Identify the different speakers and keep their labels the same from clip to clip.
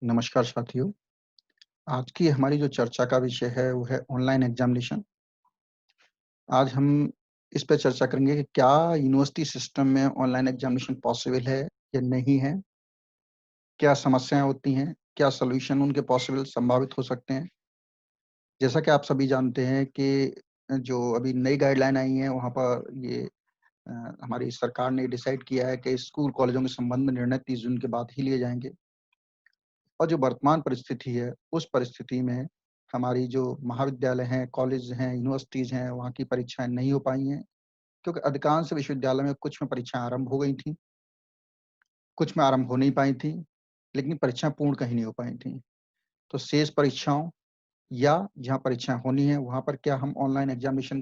Speaker 1: नमस्कार साथियों। आज की हमारी जो चर्चा का विषय है वो है ऑनलाइन एग्ज़ामिनेशन। आज हम इस पे चर्चा करेंगे कि क्या यूनिवर्सिटी सिस्टम में ऑनलाइन एग्ज़ामिनेशन पॉसिबल है या नहीं है? क्या समस्याएँ होती हैं? क्या सॉल्यूशन उनके पॉसिबल संभावित हो सकते हैं? जैसा कि आप सभी जानते हैं कि जो अभी नई गाइडलाइन आई है वहाँ पर अ, हमारी सरकार ने डिसाइड किया है कि स्कूल कॉलेजों के संबंध में निर्णय 30 जून के बाद ही लिए जाएँगे। और जो वर्तमान परिस्थिति है, उस परिस्थिति में हमारी जो महाविद्यालय हैं, कॉलेज हैं, यूनिवर्सिटीज़ हैं, वहाँ की परीक्षाएँ नहीं हो पाई हैं, क्योंकि अधिकांश विश्वविद्यालय में कुछ में परीक्षाएँ आरंभ हो गई थीं, कुछ में आरंभ हो नहीं पाई थीं, लेकिन परीक्षाएँ पूर्ण कहीं नहीं हो पाई थीं। तो शेष परीक्षाओं या जहाँ परीक्षाएँ होनी है, वहाँ पर क्या हम ऑनलाइन एग्ज़ामिनेशन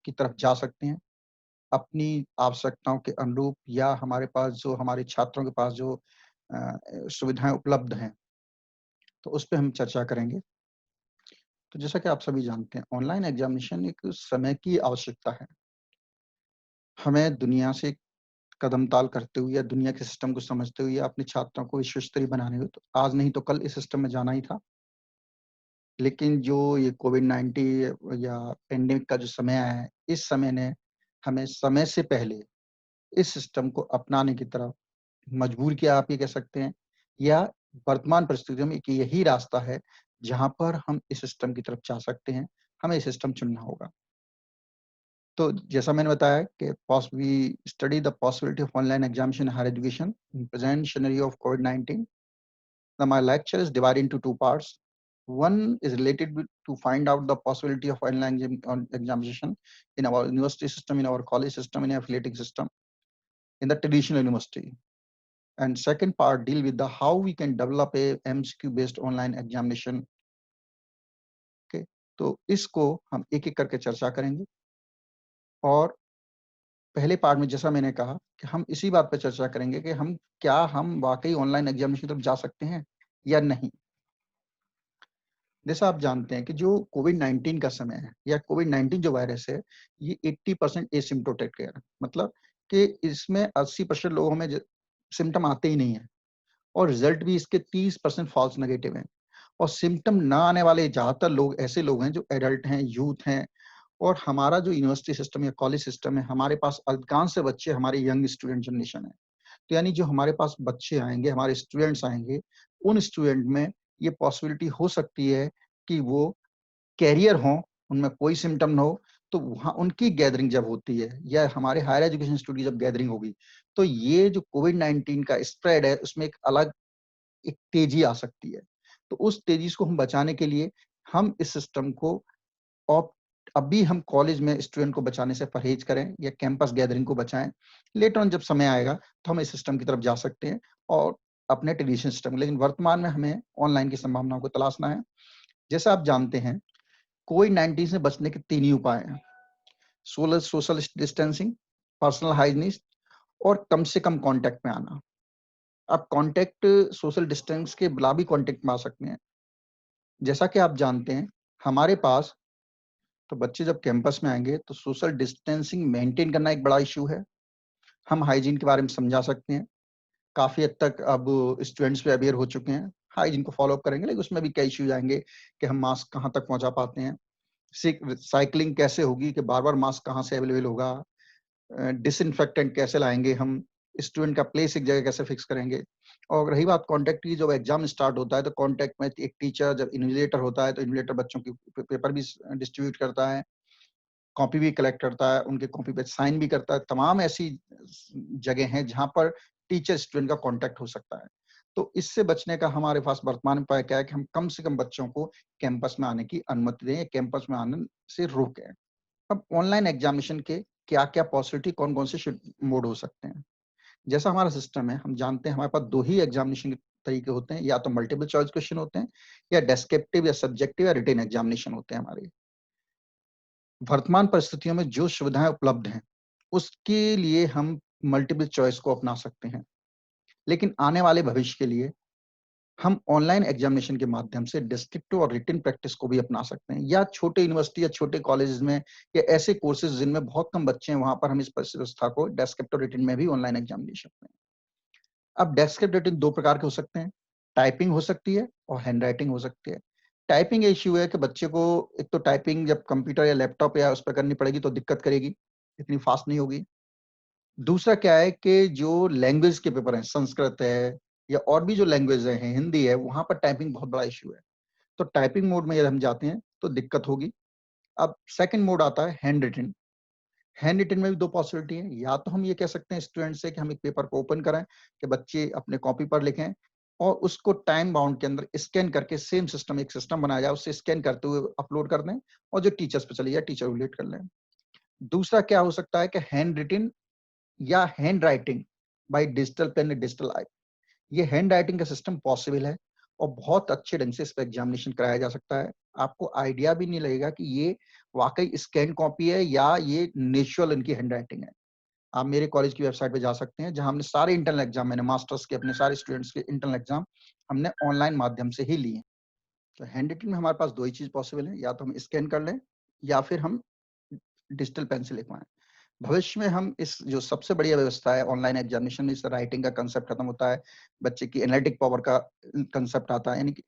Speaker 1: की तरफ जा सकते हैं? अपनी आवश्यकताओं के अनुरूप या हमारे पास जो हमारे छात्रों के पास जो सुविधाएँ उपलब्ध हैं, तो उस पे हम चर्चा करेंगे। तो जैसा कि आप सभी जानते हैं, ऑनलाइन एग्ज़ामिनेशन एक समय की आवश्यकता है। हमें दुनिया से कदम-ताल करते हुए या दुनिया के सिस्टम को समझते हुए या अपने छात्रों को विश्व स्तरीय बनाने हुए, तो आज नहीं तो कल इस सिस्टम में जाना ही था। लेकिन जो ये कोविड-19 या पैंडेमिक का जो समय आया है, इस समय ने हमें समय से पहले इस सिस्टम को अपनाने की तरफ मजबूर किया, आप ये कह सकते हैं, या वर्तमान परिस्थितियों में एक यही रास्ता है, जहाँ पर हम इस सिस्टम की तरफ जा सकते हैं। हमें ये सिस्टम चुनना होगा। तो जैसा मैंने बताया कि पॉस we study the possibility of online examination in higher education in present scenario of कोविड-19. Now my lecture is divided into two parts. One is related to find out the possibility of online examination in our university system, in our college system, in our affiliating system, in the traditional university. And second part deal with the how we can develop a MCQ based online examination. Okay, तो इसको हम एक-एक करके चर्चा करेंगे और पहले part में जैसा मैंने कहा कि हम इसी बात पे चर्चा करेंगे कि हम वाक़ई ऑनलाइन एग्ज़ामिनेशन की तरफ जा सकते हैं या नहीं? जैसा आप जानते हैं कि जो कोविड-19 का समय है या कोविड-19 जो वायरस है, ये 80% एसिम्प्टोटिक है। मतलब कि इसमें 80% लोगों में ज सिम्पटम आते ही नहीं हैं और रिज़ल्ट भी इसके 30% फ़ॉल्स नेगेटिव हैं और सिम्पटम ना आने वाले ज़्यादातर लोग ऐसे लोग हैं जो एडल्ट हैं, यूथ हैं और हमारा जो यूनिवर्सिटी सिस्टम या कॉलेज सिस्टम है, हमारे पास अधिकांश से बच्चे हमारे यंग स्टूडेंट जनरेशन है। तो यानी जो हमारे पास बच्चे आएँगे, हमारे स्टूडेंट्स आएँगे, उन स्टूडेंट में ये पॉसिबिलिटी हो सकती है कि वो कैरियर हों, उनमें कोई सिम्पटम ना हो, तो वहाँ उनकी गैदरिंग जब होती है या हमारे हायर एजुकेशन इंस्टीट्यूट की जब गैदरिंग होगी, तो ये जो कोविड-19 का स्प्रेड है, उसमें एक तेज़ी आ सकती है। तो उस तेज़ी को हम बचाने के लिए हम इस सिस्टम को औ अभी हम कॉलेज में स्टूडेंट को बचाने से परहेज़ करें या कैंपस गैदरिंग को बचाएँ। लेटर ऑन जब समय आएगा, तो हम इस सिस्टम की तरफ जा सकते हैं और अपने ट्रेडिशनल सिस्टम लेकिन वर्तमान में हमें ऑनलाइन की संभावनाओं को तलाशना है। जैसा आप जानते हैं, कोविड-19 से बचने के 3 ही उपाय हैं। सोशल डिस्टेंसिंग, पर्सनल हाइजीनिस और कम से कम कॉन्टैक्ट में आना। आप कॉन्टैक्ट सोशल डिस्टेंस के बिना भी कॉन्टैक्ट में आ सकते हैं। जैसा कि आप जानते हैं, हमारे पास तो बच्चे जब कैंपस में आएँगे, तो सोशल डिस्टेंसिंग मेंटेन करना एक बड़ा इश्यू है। हम हाइजीन के बारे में समझा सकते हैं। काफ़ी हद तक अब स्टूडेंट्स भी अवेयर हो चुके हैं। हाइजीन को फ़ॉलो अप करेंगे, लेकिन उसमें भी कई इश्यूज़ आएँगे कि हम मास्क कहाँ तक पहुँचा पाते हैं। साइक्लिंग कैसे होगी कि बार-बार मास्क कहाँ से अवेलेबल होगा। डिसइन्फेक्टेंट कैसे लाएँगे हम, स्टूडेंट का प्लेस एक जगह कैसे फिक्स करेंगे। और रही बात कॉन्टैक्ट की, जब एग्ज़ाम स्टार्ट होता है, तो कॉन्टैक्ट में एक टीचर जब इन्विजिलेटर होता है, तो इन्विजिलेटर बच्चों की पेपर भी डिस्ट्रीब्यूट करता है। कॉपी भी कलेक्ट करता है, उनके कॉपी पे साइन भी करता है। तमाम ऐसी जगह हैं जहाँ पर टीचर स्टूडेंट का कॉन्टैक्ट हो सकता है। तो इससे बचने का हमारे पास वर्तमान उपाय क्या है कि हम कम से कम बच्चों को कैंपस में आने की अनुमति दें या कैंपस में आने से रोकें। अब ऑनलाइन एग्ज़ामिनेशन के क्या-क्या पॉसिबिलिटी कौन-कौन से मोड हो सकते हैं? जैसा हमारा सिस्टम है, हम जानते हैं हमारे पास 2 ही एग्ज़ामिनेशन के तरीके होते हैं, या तो मल्टीपल चॉइस क्वेश्चन होते हैं या डेस्क्रिप्टिव या सब्जेक्टिव या रिटन एग्ज़ामिनेशन होते हैं हमारे। वर्तमान परिस्थितियों में जो सुविधाएँ उपलब्ध हैं, उसके लिए हम मल्टीपल चॉइस को अपना सकते हैं। लेकिन आने वाले भविष्य के लिए हम ऑनलाइन एग्ज़ामिनेशन के माध्यम से डिस्क्रिप्टिव और रिटन प्रैक्टिस को भी अपना सकते हैं या छोटे यूनिवर्सिटी या छोटे कॉलेजेस में या ऐसे कोर्सेज़ जिनमें बहुत कम बच्चे हैं, वहाँ पर हम इस व्यवस्था को डिस्क्रिप्टिव रिटन में भी ऑनलाइन एग्ज़ामिनेशन में। अब डिस्क्रिप्टिव रिटन 2 प्रकार के हो सकते हैं। टाइपिंग हो सकती है और हैंड राइटिंग हो सकती है। टाइपिंग इश्यू है कि बच्चे को एक तो टाइपिंग जब कंप्यूटर या लैपटॉप या उस पर करनी पड़ेगी तो दिक्कत करेगी, इतनी फास्ट नहीं होगी। दूसरा क्या है कि जो लैंग्वेज के पेपर हैं, संस्कृत है या और भी जो लैंग्वेज हैं, हिंदी है, वहाँ पर टाइपिंग बहुत बड़ा इश्यू है। तो टाइपिंग मोड में यदि हम जाते हैं तो दिक्कत होगी। अब सेकंड मोड आता है हैंड रिटन। हैंड रिटन में भी 2 पॉसिबिलिटी है, या तो हम ये कह सकते हैं स्टूडेंट से कि हम एक पेपर को ओपन कराएँ, कि बच्चे अपने कॉपी पर लिखें और उसको टाइम बाउंड के अंदर स्कैन करके सेम सिस्टम एक सिस्टम बनाया जाए, उससे स्कैन करते हुए अपलोड कर दें और जो टीचर्स पे चली जाए, टीचर वैलिडेट कर लें। दूसरा क्या हो सकता है कि हैंड रिटन या hand writing by digital pen, digital eye. ये हैंड राइटिंग का सिस्टम पॉसिबल है और बहुत अच्छे ढंग से इस पे एग्जामिनेशन कराया जा सकता है। आपको आइडिया भी नहीं लगेगा कि ये वाक़ई स्कैन कॉपी है या ये नेचुरल इनकी हैंड राइटिंग है। आप मेरे कॉलेज की वेबसाइट पे जा सकते हैं, जहाँ हमने सारे इंटरनल एग्ज़ाम, मैंने मास्टर्स के अपने सारे स्टूडेंट्स के इंटरनल एग्ज़ाम हमने ऑनलाइन माध्यम से ही लिए। तो हैंड राइटिंग में हमारे पास 2 ही चीज़ पॉसिबल है, या तो हम स्कैन कर लें या फिर हम डिजिटल पेन से लिखवाएँ। भविष्य में हम इस जो सबसे बढ़िया व्यवस्था है ऑनलाइन एग्जामिनेशन में, इस राइटिंग का कांसेप्ट खत्म होता है, बच्चे की एनालिटिक पावर का कांसेप्ट आता है, यानी कि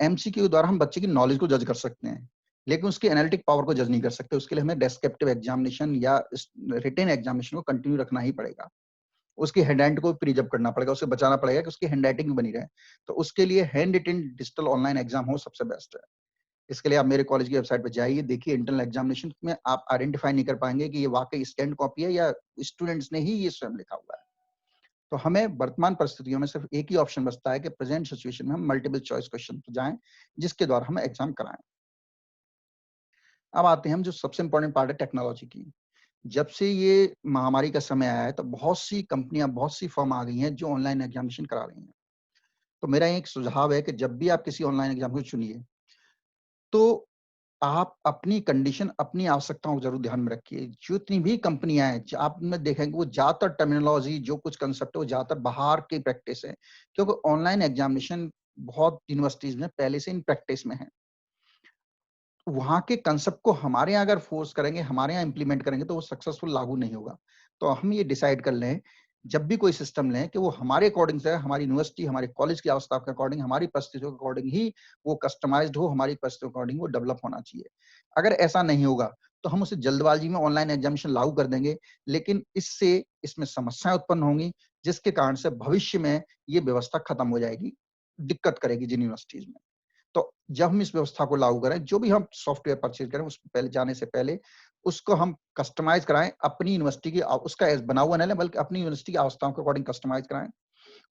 Speaker 1: एमसीक्यू द्वारा हम बच्चे की नॉलेज को जज कर सकते हैं, लेकिन उसकी एनालिटिक पावर को जज नहीं कर सकते। उसके लिए हमें डेस्क्रिप्टिव एग्जामिनेशन या रिटेन एग्जामिनेशन को कंटिन्यू रखना ही पड़ेगा। उसकी हैंड को प्रिजर्व करना पड़ेगा, उसे बचाना पड़ेगा कि उसकी हैंडराइटिंग भी बनी रहे। तो उसके लिए hand retain digital online exam हो सबसे बेस्ट है। इसके लिए आप मेरे कॉलेज की वेबसाइट पे जाइए, देखिए इंटरनल एग्जामिनेशन में आप आइडेंटिफाई नहीं कर पाएँगे कि ये वाक़ई स्कैन्ड कॉपी है या स्टूडेंट्स ने ही ये स्वयं लिखा हुआ है। तो हमें वर्तमान परिस्थितियों में सिर्फ एक ही ऑप्शन बचता है कि प्रेज़ेंट सिचुएशन में हम मल्टीपल चॉइस क्वेश्चन पे जाएँ, जिसके द्वारा हम एग्ज़ाम कराएँ। अब आते हैं हम जो सबसे इम्पोर्टेंट पार्ट है टेक्नोलॉजी की। जब से ये महामारी का समय आया है, तो बहुत सी कंपनियाँ, बहुत सी फर्म आ गई हैं जो ऑनलाइन एग्जामिनेशन करा रही हैं। तो मेरा एक सुझाव है कि जब भी आप किसी ऑनलाइन एग्ज़ाम को चुनिए, तो आप अपनी कंडीशन, अपनी आवश्यकताओं को ज़रूर ध्यान में रखिए। जितनी भी कंपनियाँ हैं, ज आपने देखेंगे वो ज़्यादातर टर्मिनोलॉज़ी जो कुछ कांसेप्ट है, वो ज़्यादातर बाहर की प्रैक्टिस है। क्योंकि ऑनलाइन एग्ज़ामिनेशन बहुत यूनिवर्सिटीज़ में पहले से इन प्रैक्टिस में है। वहाँ के कांसेप्ट को हमारे यहाँ अगर फ़ोर्स करेंगे, हमारे यहाँ इम्प्लीमेंट करेंगे, तो वो सक्सेसफुल लागू नहीं होगा। तो हम ये डिसाइड कर लें, जब भी कोई सिस्टम लें, कि वो हमारे अकॉर्डिंग से, हमारी यूनिवर्सिटी, हमारे कॉलेज की आवश्यकता के अकॉर्डिंग, हमारी परिस्थितियों के अकॉर्डिंग ही वो कस्टमाइज़्ड हो, हमारी परिस्थितियों के अकॉर्डिंग वो डेवलप होना चाहिए। अगर ऐसा नहीं होगा, तो हम उसे जल्दबाज़ी में ऑनलाइन एग्ज़ामिनेशन लागू कर देंगे, लेकिन इसमें समस्याएँ उत्पन्न होंगी, जिसके कारण से भविष्य में ये व्यवस्था खत्म हो जाएगी, दिक्कत करेगी जिन यूनिवर्सिटीज़ में। तो जब हम इस व्यवस्था को लागू करें, जो भी हम सॉफ्टवेयर परचेज़ करें, उस पहले जाने से पहले उसको हम कस्टमाइज़ कराएँ अपनी यूनिवर्सिटी की, उसका एस बना हुआ ना लें, बल्कि अपनी यूनिवर्सिटी की आवश्यकताओं के अकॉर्डिंग कस्टमाइज़ कराएँ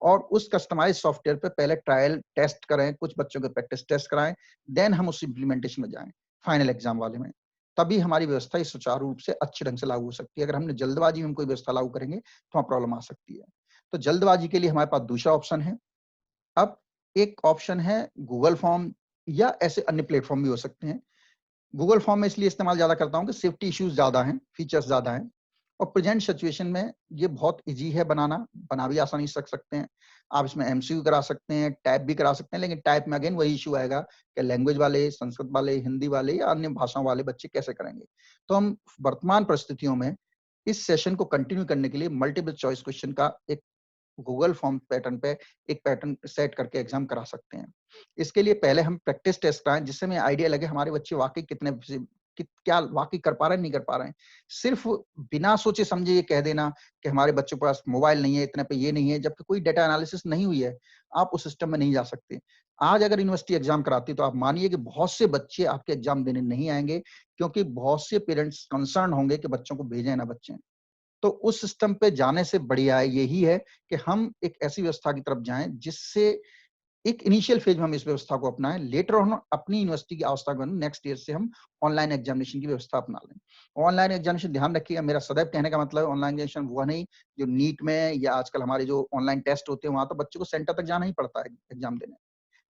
Speaker 1: और उस कस्टमाइज़ सॉफ्टवेयर पे पहले ट्रायल टेस्ट करें, कुछ बच्चों के प्रैक्टिस टेस्ट कराएँ, देन हम उस इम्प्लीमेंटेशन में जाएँ, फाइनल एग्ज़ाम वाले में। तभी हमारी व्यवस्था ये सुचारू रूप से अच्छे ढंग से लागू हो सकती है। अगर हमने जल्दबाज़ी में हम कोई व्यवस्था लागू करेंगे, तो वहाँ प्रॉब्लम आ सकती है। तो जल्दबाज़ी के लिए हमारे पास दूसरा ऑप्शन है। अब एक ऑप्शन है गूगल फॉर्म या ऐसे अन्य प्लेटफ़ॉर्म भी हो सकते हैं। गूगल फॉर्म में इसलिए इस्तेमाल ज़्यादा करता हूँ कि सेफ्टी इश्यूज़ ज़्यादा हैं, फीचर्स ज़्यादा हैं और प्रेज़ेंट सिचुएशन में ये बहुत ईज़ी है बनाना, बना भी आसानी से सकते हैं। आप इसमें एमसीक्यू करा सकते हैं, टाइप भी करा सकते हैं, लेकिन टाइप में अगेन वही इश्यू आएगा कि लैंग्वेज वाले, संस्कृत वाले, हिंदी वाले या अन्य भाषाओं वाले बच्चे कैसे करेंगे? तो हम वर्तमान परिस्थितियों में इस सेशन को कंटिन्यू करने के लिए मल्टीपल चॉइस क्वेश्चन का एक गूगल फॉर्म पैटर्न पे एक पैटर्न सेट करके एग्जाम करा सकते हैं। इसके लिए पहले हम प्रैक्टिस टेस्ट कराएँ, जिससे हमें आइडिया लगे हमारे बच्चे वाक़ई कितने फ़िज़ि कि क्या वाक़ई कर पा रहे हैं, नहीं कर पा रहे हैं। सिर्फ़ बिना सोचे समझे ये कह देना कि हमारे बच्चों के पास मोबाइल नहीं है, इतने पे ये नहीं है, जबकि कोई डेटा एनालिसिस नहीं हुई है, आप उस सिस्टम में नहीं जा सकते। आज अगर यूनिवर्सिटी एग्जाम कराती है, तो आप मानिए कि बहुत से बच्चे आपके एग्जाम देने नहीं आएँगे, क्योंकि बहुत से पेरेंट्स कंसर्न होंगे कि बच्चों को भेजें ना बच्चे। तो उस सिस्टम पे जाने से बढ़िया यही है कि हम एक ऐसी व्यवस्था की तरफ जाएँ, जिससे एक इनिशियल फेज में हम इस व्यवस्था को अपनाएँ, लेटर ऑन अपनी यूनिवर्सिटी की आवश्यकता के अनुसार नेक्स्ट ईयर से हम ऑनलाइन एग्जामिनेशन की व्यवस्था अपना लें। ऑनलाइन एग्जामिनेशन ध्यान रखिएगा, मेरा सदैव कहने का मतलब है ऑनलाइन एग्जामिनेशन वो नहीं, जो नीट में या आजकल हमारे जो ऑनलाइन टेस्ट होते हैं, वहाँ तो बच्चों को सेंटर तक जाना ही पड़ता है एग्जाम देने।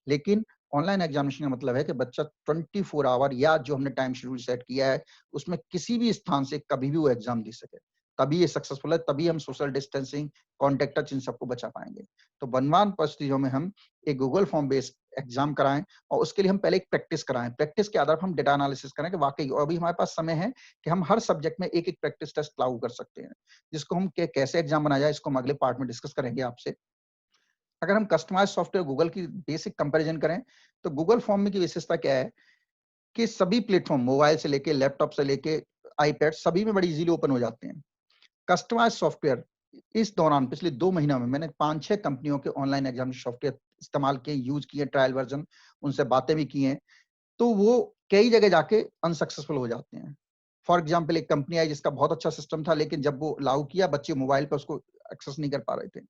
Speaker 1: लेकिन ऑनलाइन एग्जामिनेशन का मतलब है कि बच्चा 24 आवर या जो हमने टाइम शेड्यूल सेट किया है, उसमें किसी भी स्थान से कभी भी वो एग्जाम दे सके। तभी ये सक्सेसफुल है, तभी हम social distancing, contact touch in सबको बचा पाएँगे। तो वर्तमान परिस्थितियों में हम एक गूगल फॉर्म बेस्ड एग्जाम कराएँ और उसके लिए हम पहले एक प्रैक्टिस कराएँ। प्रैक्टिस के आधार पर हम डेटा एनालिसिस करें कि वाक़ई और अभी हमारे पास समय है कि हम हर सब्जेक्ट में एक-एक प्रैक्टिस टेस्ट लागू कर सकते हैं। जिसको हम कैसे एग्जाम बनाया जाए, इसको हम अगले पार्ट में डिस्कस करेंगे आपसे। अगर हम कस्टमाइज सॉफ्टवेयर गूगल की बेसिक कंपैरिजन करें, तो गूगल फॉर्म में की विशेषता क्या है कि सभी प्लेटफ़ॉर्म मोबाइल से लेके लैपटॉप से लेके आईपैड सभी में बड़ी इज़िली ओपन हो जाते हैं। कस्टमाइज़ सॉफ्टवेयर इस दौरान पिछले 2 महीनों में मैंने 5-6 कंपनियों के ऑनलाइन एग्ज़ाम सॉफ्टवेयर इस्तेमाल किए, यूज़ किए, ट्रायल वर्ज़न, उनसे बातें भी की हैं, तो वो कई जगह जाके अनसक्सेसफुल हो जाते हैं। फॉर एग्ज़ाम्पल एक कंपनी आई जिसका बहुत अच्छा सिस्टम था, लेकिन जब वो लागू किया, बच्चे मोबाइल पे उसको एक्सेस नहीं कर पा रहे थे।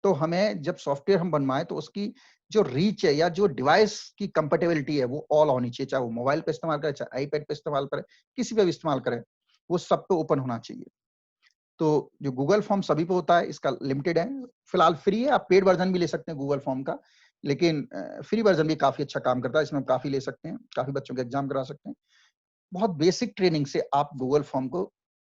Speaker 1: तो हमें जब सॉफ्टवेयर हम बनवाएँ तो उसकी जो रीच है या जो डिवाइस की कंपैटिबिलिटी है वो ऑल होनी चाहिए, चाहे वो मोबाइल पे इस्तेमाल करे, चाहे आईपैड पे इस्तेमाल करे, किसी पे भी इस्तेमाल करे, वो सब पे ओपन होना चाहिए। तो जो गूगल फॉर्म सभी पे होता है, इसका लिमिटेड है, फिलहाल फ्री है, आप पेड वर्ज़न भी ले सकते हैं गूगल फॉर्म का, लेकिन फ्री वर्ज़न भी काफ़ी अच्छा काम करता है, इसमें आप काफ़ी ले सकते हैं, काफ़ी बच्चों के एग्ज़ाम करा सकते हैं। बहुत बेसिक ट्रेनिंग से आप गूगल फॉर्म को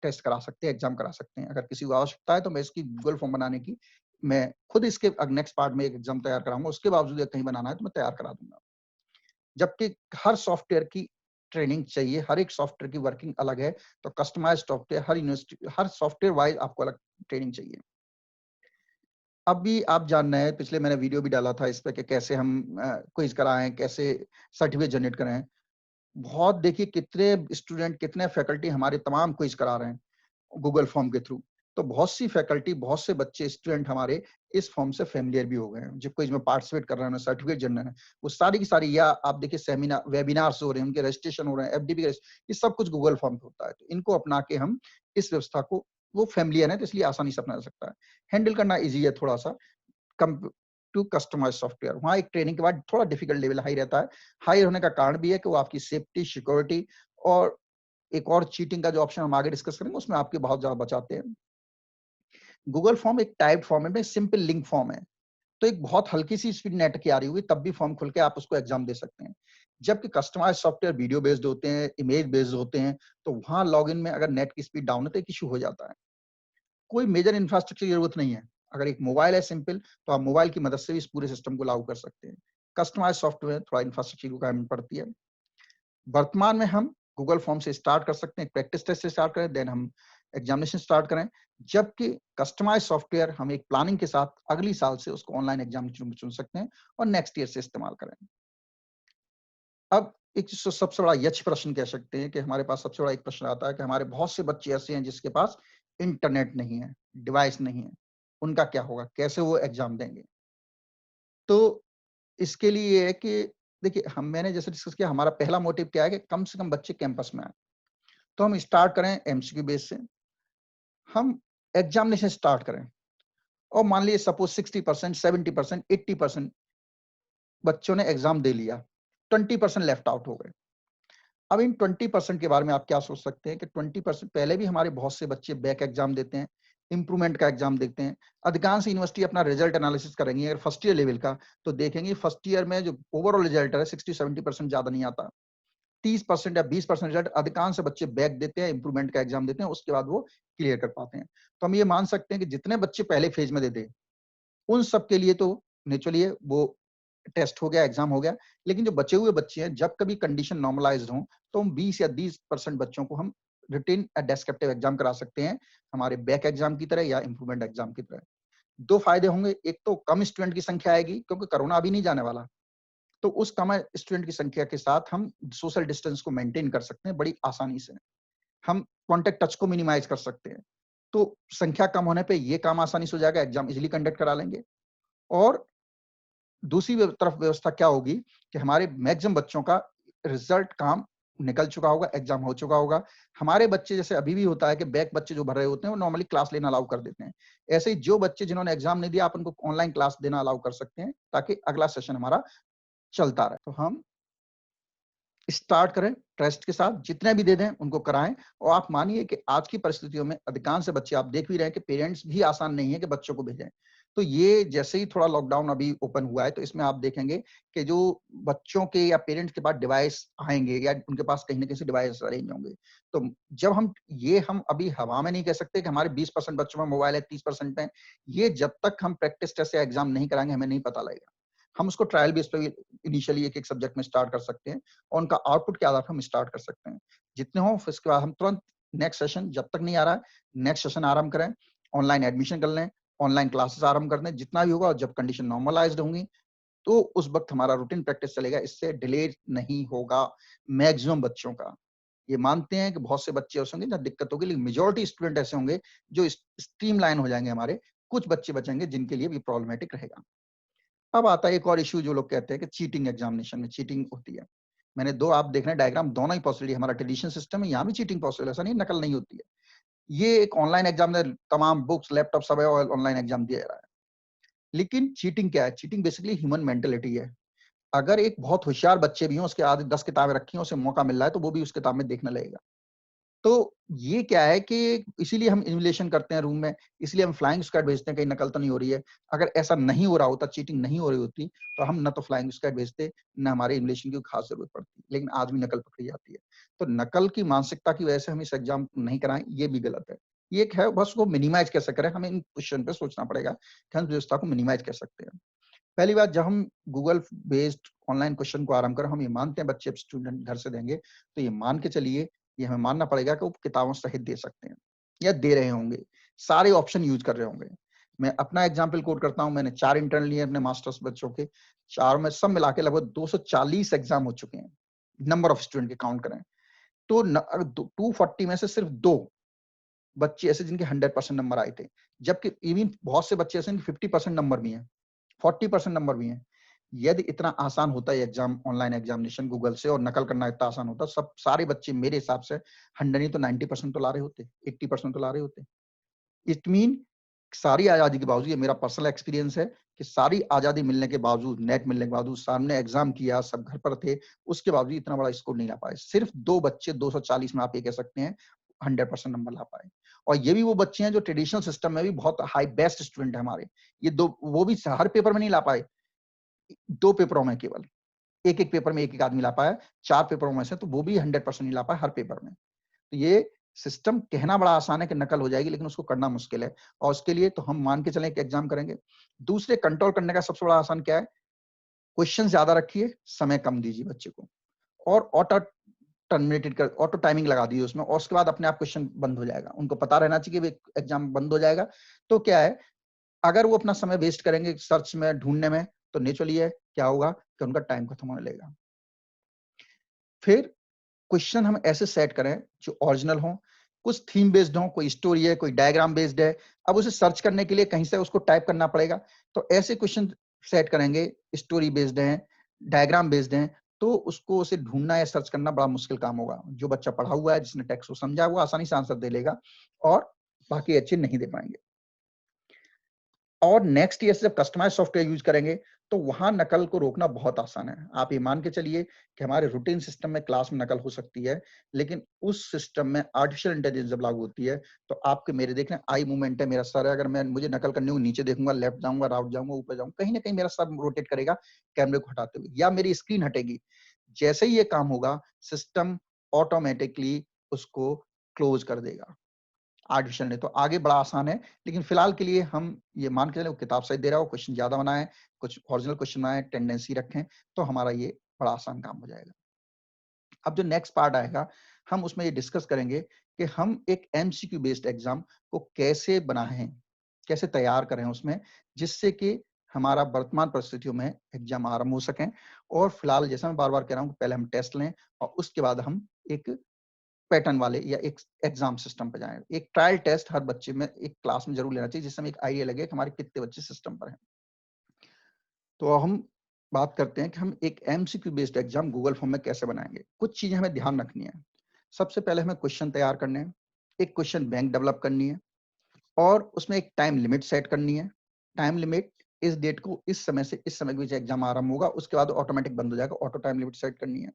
Speaker 1: टेस्ट करा सकते हैं, एग्ज़ाम करा सकते हैं। अगर किसी को आवश्यकता है तो मैं इसकी गूगल फॉर्म बनाने की मैं खुद इसके नेक्स्ट पार्ट में एक एग्ज़ाम तैयार कराऊँगा, उसके बावजूद अगर कहीं बनाना है तो मैं तैयार करा दूँगा। जबकि हर सॉफ्टवेयर की ट्रेनिंग चाहिए, हर एक सॉफ्टवेयर की वर्किंग अलग है, तो कस्टमाइज़्ड सॉफ्टवेयर हर यूनिवर्सिटी हर सॉफ्टवेयर वाइज़ आपको अलग ट्रेनिंग चाहिए। अभी आप जान रहे हैं, पिछले मैंने वीडियो भी डाला था इस पे कि कैसे हम क्विज़ कराएँ, कैसे सर्टिफ़िकेट जनरेट कराएँ। बहुत देखिए कितने स्टूडेंट, कितने फैकल्टी हमारे तमाम क्विज़ करा रहे हैं, गूगल फॉर्म के थ्रू। तो बहुत सी फैकल्टी, बहुत से बच्चे, स्टूडेंट हमारे इस फॉर्म से फ़ैमिलियर भी हो गए हैं। जो क्विज़ में पार्टिसिपेट कर रहे हैं, उन्हें सर्टिफ़िकेट जनरल है। वो सारी की सारी या आप देखिए सेमिनार वेबिनार्स हो रहे हैं, उनके रजिस्ट्रेशन हो रहे हैं, एफडीपी ये सब कुछ गूगल फॉर्म पे होता है। तो इनको अपना के हम इस व्यवस्था को वो फ़ैमिलियर है तो इसलिए आसानी से अपना सकता है। हैंडल करना ईज़ी है थोड़ा-सा कम टू कस्टमाइज़ सॉफ्टवेयर। वहाँ एक ट्रेनिंग के बाद थोड़ा डिफिकल्ट लेवल हाई रहता है। हाई होने का कारण भी है कि वो आपकी सेफ्टी, सिक्योरिटी और एक और चीटिंग का जो ऑप्शन हम आगे डिस्कस करेंगे, उसमें आपके बहुत ज़्यादा बचाते हैं। गूगल फॉर्म एक टाइप्ड फॉर्मेट में सिंपल लिंक फॉर्म है। तो एक बहुत हल्की-सी स्पीड नेट की आ रही होगी, तब भी फॉर्म खोल के आप उसको एग्ज़ाम दे सकते हैं। जबकि कस्टमाइज़्ड सॉफ्टवेयर वीडियो बेस्ड होते हैं, इमेज बेस्ड होते हैं, तो वहाँ लॉगिन में अगर नेट की स्पीड डाउन है तो एक इश्यू हो जाता है। कोई मेजर इंफ्रास्ट्रक्चर की ज़रूरत नहीं है। अगर एक मोबाइल है सिंपल, तो आप मोबाइल की मदद से भी इस पूरे सिस्टम को लागू कर सकते हैं। कस्टमाइज़्ड सॉफ्टवेयर थोड़ा इंफ्रास्ट्रक्चर की रिक्वायरमेंट पड़ती है। वर्तमान में हम गूगल फॉर्म से स्टार्ट कर सकते हैं, प्रैक्टिस टेस्ट से स्टार्ट करें, देन हम एग्ज़ामिनेशन स्टार्ट करें। जबकि कस्टमाइज़्ड सॉफ्टवेयर हम एक प्लानिंग के साथ अगली साल से उसको ऑनलाइन एग्ज़ाम चुन चुन सकते हैं और नेक्स्ट ईयर से इस्तेमाल करें। अब एक सबसे बड़ा यक्ष प्रश्न कह सकते हैं कि हमारे पास सबसे बड़ा एक प्रश्न आता है कि हमारे बहुत से बच्चे ऐसे हैं जिसके पास इंटरनेट नहीं है, डिवाइस नहीं है। उनका क्या होगा? कैसे वो एग्ज़ाम देंगे? तो इसके लिए ये है कि देखिए मैंने जैसे डिस्कस किया, हमारा पहला मोटिव क्या है कि कम से कम बच्चे कैंपस में आएँ। तो हम स्टार्ट करें एमसीक्यू बेस से। हम एग्ज़ामिनेशन स्टार्ट करें और मान लीजिए सपोज़ 60%, 70%, 80% बच्चों ने एग्ज़ाम दे लिया, 20% लेफ्ट आउट हो गए। अब इन 20% के बारे में आप क्या सोच सकते हैं कि 20% पहले भी हमारे बहुत से बच्चे बैक एग्जाम देते हैं, इम्प्रूवमेंट का एग्जाम देते हैं। अधिकांश यूनिवर्सिटी अपना रिजल्ट एनालिसिस करेंगी अगर फर्स्ट ईयर लेवल का, तो देखेंगे फर्स्ट ईयर में जो ओवरऑल रिजल्ट है 60-70% ज़्यादा नहीं आता। 30% या 20% रिजल्ट अधिकांश बच्चे बैक देते हैं, इम्प्रूवमेंट का एग्जाम देते हैं, उसके बाद वो क्लियर कर पाते हैं। तो हम ये मान सकते हैं कि जितने बच्चे पहले फेज में दे दें, उन सब के लिए तो नेचुरली वो टेस्ट हो गया, एग्ज़ाम हो गया, लेकिन जो बचे हुए बच्चे हैं, जब कभी कंडीशन नॉर्मलाइज़्ड हों, तो हम 20 या 30% बच्चों को हम रिटेन डेस्क्रिप्टिव एग्ज़ाम करा सकते हैं, हमारे बैक एग्ज़ाम की तरह या इम्प्रूवमेंट एग्ज़ाम की तरह। 2 फ़ायदे होंगे, एक तो कम स्टूडेंट की संख्या आएगी क्योंकि कोरोना अभी नहीं जाने वाला, तो उस कम स्टूडेंट की संख्या के साथ हम सोशल डिस्टेंस को मेंटेन कर सकते हैं बड़ी आसानी से। हम कॉन्टैक्ट टच को मिनिमाइज़ कर सकते हैं। तो संख्या कम होने पे ये काम आसानी से हो जाएगा, एग्ज़ाम ईज़िली कंडक्ट करा लेंगे और दूसरी तरफ व्यवस्था क्या होगी कि हमारे मैक्सिमम बच्चों का रिजल्ट काम निकल चुका होगा, एग्जाम हो चुका होगा। हमारे बच्चे जैसे अभी भी होता है कि बैक बच्चे जो भर रहे होते हैं, वो नॉर्मली क्लास लेना अलाउ कर देते हैं। ऐसे ही जो बच्चे जिन्होंने एग्जाम नहीं दिया, आप उनको ऑनलाइन क्लास देना अलाउ कर सकते हैं, ताकि अगला सेशन हमारा चलता रहे। तो हम स्टार्ट करें ट्रस्ट के साथ, जितने भी दे दें उनको कराएँ और आप मानिए कि आज की परिस्थितियों में अधिकांश बच्चे आप देख भी रहे हैं कि पेरेंट्स भी आसान नहीं है कि बच्चों को भेजें। तो ये जैसे ही थोड़ा लॉकडाउन अभी ओपन हुआ है, तो इसमें आप देखेंगे कि जो बच्चों के या पेरेंट्स के पास डिवाइस आएँगे या उनके पास कहीं न कहीं से डिवाइस अरेंज होंगे। तो जब हम अभी हवा में नहीं कह सकते कि हमारे 20% बच्चों में मोबाइल है, 30% में, ये जब तक हम प्रैक्टिस टेस्ट या एग्ज़ाम नहीं कराएँगे, हमें नहीं पता लगेगा। हम उसको ट्रायल बेस पे भी इनिशियली एक-एक सब्जेक्ट में स्टार्ट कर सकते हैं और उनका आउटपुट के आधार पर हम स्टार्ट कर सकते हैं। जितने हों फिर उसके बाद हम तुरंत नेक्स्ट सेशन जब तक नहीं आ रहा है, नेक्स्ट सेशन आरंभ करें, ऑनलाइन एडमिशन कर लें ऑनलाइन क्लासेस आरंभ कर दें, जितना भी होगा, और जब कंडीशन नॉर्मलाइज्ड होंगी तो उस वक्त हमारा रूटीन प्रैक्टिस चलेगा, इससे डिले नहीं होगा मैक्सिमम बच्चों का। ये मानते हैं कि बहुत से बच्चे ऐसे होंगे जहाँ दिक्कत होगी, लेकिन मेजॉरिटी स्टूडेंट ऐसे होंगे जो स्ट्रीमलाइन हो जाएंगे हमारे, कुछ बच्चे बचेंगे जिनके लिए भी प्रॉब्लमेटिक रहेगा। अब आता है एक और इश्यू, जो लोग कहते हैं कि चीटिंग, एग्जामिनेशन में चीटिंग होती है। मैंने दो आप देख रहे हैं डायग्राम, दोनों ही पॉसिबल है। हमारा ट्रेडिशनल सिस्टम है, यहाँ भी चीटिंग पॉसिबल है, ऐसा नहीं नकल नहीं होती है। ये एक ऑनलाइन एग्जाम है, तमाम बुक्स लैपटॉप सब है और ऑनलाइन एग्जाम दिया जा रहा है। लेकिन चीटिंग क्या है? चीटिंग बेसिकली ह्यूमन मेंटेलिटी है। अगर एक बहुत होशियार बच्चे भी हों, उसके आगे 10 किताबें रखी हैं, उसे मौका मिल रहा है तो वो भी उस किताब में देखने लगेगा। तो ये क्या है कि इसीलिए हम इम्युलेशन करते हैं रूम में, इसलिए हम फ्लाइंग स्क्वाड भेजते हैं, कहीं नकल तो नहीं हो रही है। अगर ऐसा नहीं हो रहा होता, चीटिंग नहीं हो रही होती, तो हम ना तो फ्लाइंग स्क्वाड भेजते, ना हमारे इम्युलेशन की खास जरूरत पड़ती। लेकिन आज भी नकल पकड़ी जाती है। तो नकल की मानसिकता की वजह से हम इस एग्जाम नहीं कराएं, ये भी गलत है। ये एक है, बस वो मिनिमाइज कैसे करें, हमें इन क्वेश्चन पे सोचना पड़ेगा कि हम व्यवस्था को मिनिमाइज कर सकते हैं। पहली बात, जब हम गूगल बेस्ड ऑनलाइन क्वेश्चन को आरंभ करें, हम ये मानते हैं बच्चे स्टूडेंट घर से देंगे, तो ये मान के चलिए, ये हमें मानना पड़ेगा कि वो किताबों सहित दे सकते हैं या दे रहे होंगे, सारे ऑप्शन यूज कर रहे होंगे। मैं अपना एग्जाम्पल कोट करता हूं, मैंने 4 इंटर्न लिए अपने मास्टर्स बच्चों के, 4 में सब मिला के लगभग 240 एग्जाम हो चुके हैं, नंबर ऑफ स्टूडेंट के काउंट करें तो 240 में से सिर्फ 2 बच्चे ऐसे जिनके 100% नंबर आए थे, जबकि इवन बहुत से बच्चे ऐसे 50% नंबर भी हैं, 40% नंबर भी हैं। यदि इतना आसान होता है एग्जाम, ऑनलाइन एग्जामिनेशन गूगल से, और नकल करना इतना आसान होता, सब सारे बच्चे मेरे हिसाब से 100 नहीं तो 90% तो ला रहे होते, 80% तो ला रहे होते। इट मीन सारी आजादी के बावजूद, ये मेरा पर्सनल एक्सपीरियंस है कि सारी आजादी मिलने के बावजूद, नेट मिलने के बावजूद, सामने एग्जाम किया, सब घर पर थे, उसके बावजूद इतना बड़ा स्कोर नहीं ला पाए। सिर्फ 2 बच्चे 240 में आप ये कह सकते हैं 100% नंबर ला पाए। और ये भी वो बच्चे हैं जो ट्रेडिशनल सिस्टम में भी बहुत हाई बेस्ट स्टूडेंट है हमारे। ये दो, वो भी हर पेपर में नहीं ला पाए, 2 पेपरों में केवल, एक-एक पेपर में एक-एक आदमी ला पाया, 4 पेपरों में से, तो वो भी 100% नहीं ला पाया हर पेपर में। तो ये सिस्टम कहना बड़ा आसान है कि नकल हो जाएगी, लेकिन उसको करना मुश्किल है, और उसके लिए तो हम मान के चलें कि एग्जाम करेंगे। दूसरे, कंट्रोल करने का सबसे बड़ा आसान क्या है? क्वेश्चन ज्यादा रखिए, समय कम दीजिए बच्चे को, और ऑटो टाइमिंग लगा दीजिए उसमें, और उसके बाद अपने आप क्वेश्चन बंद हो जाएगा। उनको पता रहना चाहिए कि एग्जाम बंद हो जाएगा। तो क्या है, अगर वो अपना समय वेस्ट करेंगे सर्च में, ढूंढने में, तो नेचुरली है क्या होगा कि उनका टाइम खत्म होने लगेगा। फिर क्वेश्चन हम ऐसे सेट करें जो ओरिजिनल हो, कुछ थीम बेस्ड हो, कोई स्टोरी है, कोई डायग्राम बेस्ड है। अब उसे सर्च करने के लिए कहीं से उसको टाइप करना पड़ेगा, तो ऐसे क्वेश्चन सेट करेंगे, स्टोरी बेस्ड हैं, डायग्राम बेस्ड हैं, तो उसको उसे ढूंढना या सर्च करना बड़ा मुश्किल काम होगा। जो बच्चा पढ़ा हुआ है, जिसने टेक्स्ट को समझा, वो आसानी से आंसर दे लेगा, और बाकी अच्छे नहीं दे पाएंगे। और नेक्स्ट ईयर से जब कस्टमाइज सॉफ्टवेयर यूज करेंगे, तो वहां नकल को रोकना बहुत आसान है। आप ये मान के चलिए कि हमारे रूटीन सिस्टम में क्लास में नकल हो सकती है, लेकिन उस सिस्टम में आर्टिफिशियल इंटेलिजेंस जब लागू होती है, तो आपके मेरे देख रहे हैं, आई मूवमेंट है, मेरा सर है, अगर मैं मुझे नकल करनी हो, नीचे देखूंगा, लेफ्ट जाऊंगा, राउट जाऊंगा, ऊपर जाऊंगा, कहीं ना कहीं मेरा सर रोटेट करेगा कैमरे को हटाते हुए, या मेरी स्क्रीन हटेगी। जैसे ही ये काम होगा, सिस्टम ऑटोमेटिकली उसको क्लोज कर देगा। आर्टिफिशियल ने तो आगे बड़ा आसान है, लेकिन फिलहाल के लिए हम ये मान के चले वो किताब सही दे रहा हो, क्वेश्चन ज्यादा बनाए, कुछ ओरिजिनल क्वेश्चन बनाए, टेंडेंसी रखें, तो हमारा ये बड़ा आसान काम हो जाएगा। अब जो नेक्स्ट पार्ट आएगा, हम उसमें ये डिस्कस करेंगे कि हम एक एमसीक्यू बेस्ड एग्जाम को कैसे बनाएं, कैसे तैयार करें उसमें, जिससे कि हमारा वर्तमान परिस्थितियों में एग्जाम आरंभ हो सकें। और फिलहाल जैसा मैं बार बार कह रहा हूँ, पहले हम टेस्ट लें, और उसके बाद हम एक पैटर्न वाले या एक एग्जाम सिस्टम पे जाएं। एक ट्रायल टेस्ट हर बच्चे में एक क्लास में जरूर लेना चाहिए, जिससे हमें एक आइडिया लगे कि हमारे कितने बच्चे सिस्टम पर हैं। तो हम बात करते हैं कि हम एक MCQ based exam Google form में कैसे बनाएंगे। कुछ चीजें हमें ध्यान रखनी है। सबसे पहले हमें क्वेश्चन तैयार करने हैं, एक क्वेश्चन बैंक डेवलप करनी है, और उसमें एक टाइम लिमिट सेट करनी है। टाइम लिमिट, इस डेट को इस समय से इस समय के बीच एग्जाम आरंभ होगा, उसके बाद ऑटोमेटिक बंद हो जाएगा, ऑटो टाइम लिमिट सेट करनी है।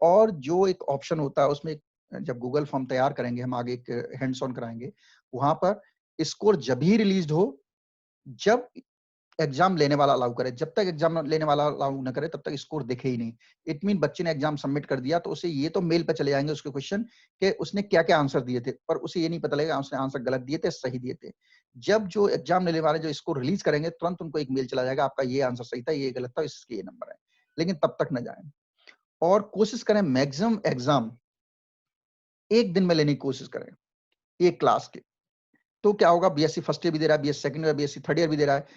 Speaker 1: और जो एक ऑप्शन होता है उसमें, जब गूगल फॉर्म तैयार करेंगे, हम आगे एक हैंड्स ऑन कराएंगे, वहां पर स्कोर जब ही रिलीज हो जब एग्जाम लेने वाला अलाउ करे। जब तक एग्जाम लेने वाला अलाउ न करे, तब तक स्कोर दिखे ही नहीं। इट मीन बच्चे ने एग्जाम सबमिट कर दिया, तो उसे ये तो मेल पे चले जाएंगे उसके क्वेश्चन कि उसने क्या क्या आंसर दिए थे, पर उसे ये नहीं पता लगेगा उसने आंसर गलत दिए थे, सही दिए थे। जब जो एग्जाम लेने वाले जो स्कोर रिलीज करेंगे, तुरंत उनको एक मेल चला जाएगा, आपका ये आंसर सही था, ये गलत था, इसके ये नंबर है। लेकिन तब तक न जाए, और कोशिश करें मैक्सिमम एग्जाम एक दिन में लेने की कोशिश करें, एक क्लास के, तो क्या होगा, बीएससी फर्स्ट ईयर भी दे रहा है, BSc second year, BSc third year भी दे रहा है,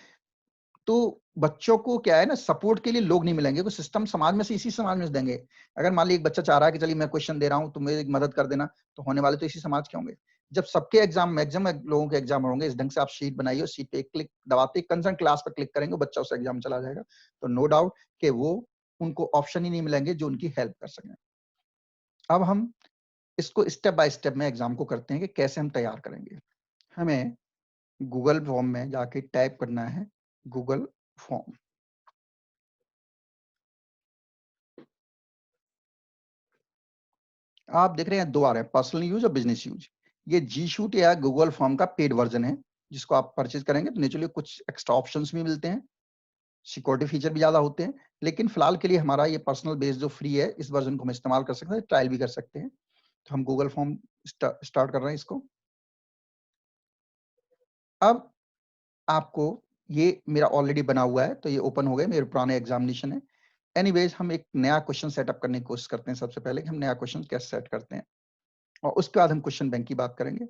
Speaker 1: तो बच्चों को क्या है ना, सपोर्ट के लिए लोग नहीं मिलेंगे, कोई सिस्टम समाज में से इसी समाज में से देंगे। अगर मान ली एक बच्चा चाह रहा है कि चलिए मैं क्वेश्चन दे रहा हूँ, तुम मेरी मदद कर देना, तो होने वाले तो इसी समाज के होंगे। जब सबके एग्जाम, मैक्सिमम लोगों के एग्जाम होंगे, इस ढंग से आप शीट बनाइए, शीट पे क्लिक दबाते कंसर्न क्लास पर क्लिक करेंगे, बच्चा उस एग्जाम चला जाएगा। तो नो डाउट कि वो उनको ऑप्शन ही नहीं मिलेंगे जो उनकी हेल्प कर सकें। अब हम इसको स्टेप बाय स्टेप में एग्जाम को करते हैं कि कैसे हम तैयार करेंगे। हमें गूगल फॉर्म में जाके टाइप करना है गूगल फॉर्म। आप देख रहे हैं दो आ रहे हैं, पर्सनल यूज और बिजनेस यूज। ये जी शूट या गूगल फॉर्म का पेड वर्जन है, जिसको आप परचेज करेंगे तो नेचुरली कुछ एक्स्ट्रा ऑप्शंस भी मिलते हैं, सिक्योरिटी फीचर भी ज्यादा होते हैं। लेकिन फिलहाल के लिए हमारा ये पर्सनल बेस जो फ्री है, इस वर्जन को हम इस्तेमाल कर सकते हैं, ट्रायल भी कर सकते हैं। तो हम गूगल फॉर्म स्टार्ट कर रहे हैं इसको। अब आपको ये मेरा ऑलरेडी बना हुआ है, तो ये ओपन हो गए, मेरे पुराने एग्जामिनेशन है। एनीवेज हम एक नया क्वेश्चन सेटअप करने की कोशिश करते हैं। सबसे पहले कि हम नया क्वेश्चन कैसे सेट करते हैं, और उसके बाद हम क्वेश्चन बैंक की बात करेंगे।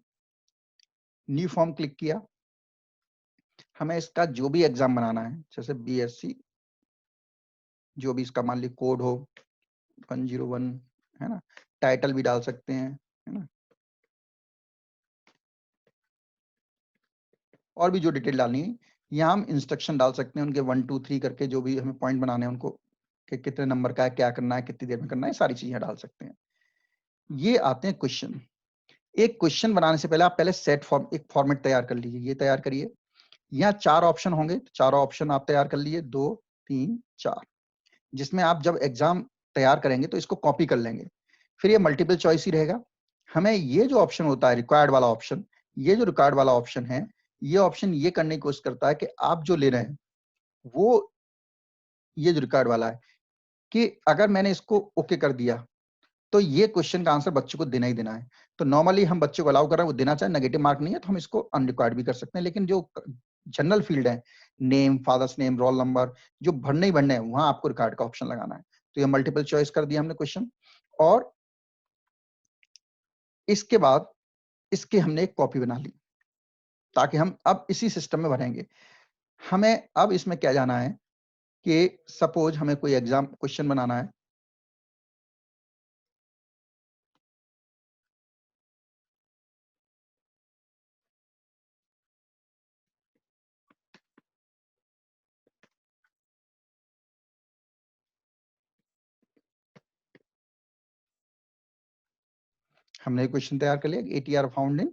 Speaker 1: न्यू फॉर्म क्लिक किया। हमें इसका जो भी एग्जाम बनाना है, जैसे बीएससी, जो भी इसका मान ली कोड हो 101, है ना, टाइटल भी डाल सकते हैं, है ना, और भी जो डिटेल डालनी है। यहाँ हम इंस्ट्रक्शन डाल सकते हैं उनके 1 2 3 करके, जो भी हमें पॉइंट बनाने हैं उनको, कि कितने नंबर का है, क्या करना है, कितनी देर में करना है, सारी चीजें डाल सकते हैं। ये आते हैं क्वेश्चन। एक क्वेश्चन बनाने से पहले आप पहले सेट फॉर्म, एक फॉर्मेट तैयार कर लीजिए। ये तैयार करिए। यहाँ 4 ऑप्शन होंगे, चारों ऑप्शन आप तैयार कर लीजिए, 2 3 4, जिसमें आप जब एग्जाम तैयार करेंगे तो इसको कॉपी कर लेंगे। फिर ये मल्टीपल चॉइस ही रहेगा। हमें ये जो ऑप्शन होता है रिक्वायर्ड वाला ऑप्शन, ये जो रिक्वायर्ड वाला ऑप्शन है, ये ऑप्शन ये करने की कोशिश करता है कि आप जो ले रहे हैं वो, ये जो रिक्वायर्ड वाला है, कि अगर मैंने इसको ओके कर दिया तो ये क्वेश्चन का आंसर बच्चे को देना ही देना है। तो नॉर्मली हम बच्चे को अलाउ कर रहे हैं, वो देना चाहे, नेगेटिव मार्क नहीं है तो हम इसको अनरिक्वायर्ड भी कर सकते हैं। लेकिन जो जनरल फील्ड है, name, father's name, roll number, जो भरने ही भरने हैं, वहां आपको रिकॉर्ड का ऑप्शन लगाना है। तो ये मल्टीपल चॉइस कर दिया हमने क्वेश्चन, और इसके बाद इसके हमने एक कॉपी बना ली, ताकि हम अब इसी सिस्टम में भरेंगे। हमें अब इसमें क्या जाना है कि सपोज हमें कोई एग्जाम क्वेश्चन बनाना है। हमने क्वेश्चन तैयार कर लिया, ATR found in